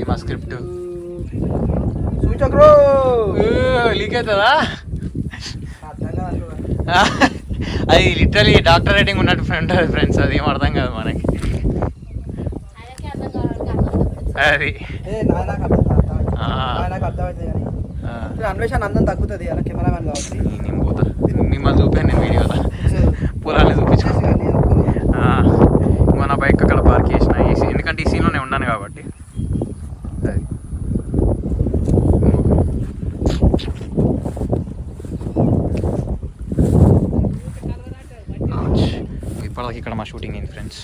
మా script leak అవుతుందా? అది లిటరలీ డాక్టర్ రేటింగ్ ఉన్నట్టు ఉంటుంది ఫ్రెండ్స్, అది ఏం అర్థం కాదు మనకి. అది అన్వేషణ అందం తగ్గుతుంది అలా కెమెరామెన్ కాబట్టి. నేను పోతా, మిమ్మల్ని చూపాను నేను వీడియోలో, పొలాన్ని చూపించాను. నా బైక్ అక్కడ పార్క్ చేసిన ఏసీ, ఎందుకంటే ఈ సీన్లోనే ఉన్నాను కాబట్టి. ఇప్పటికి ఇక్కడ మా షూటింగ్ అయింది ఫ్రెండ్స్.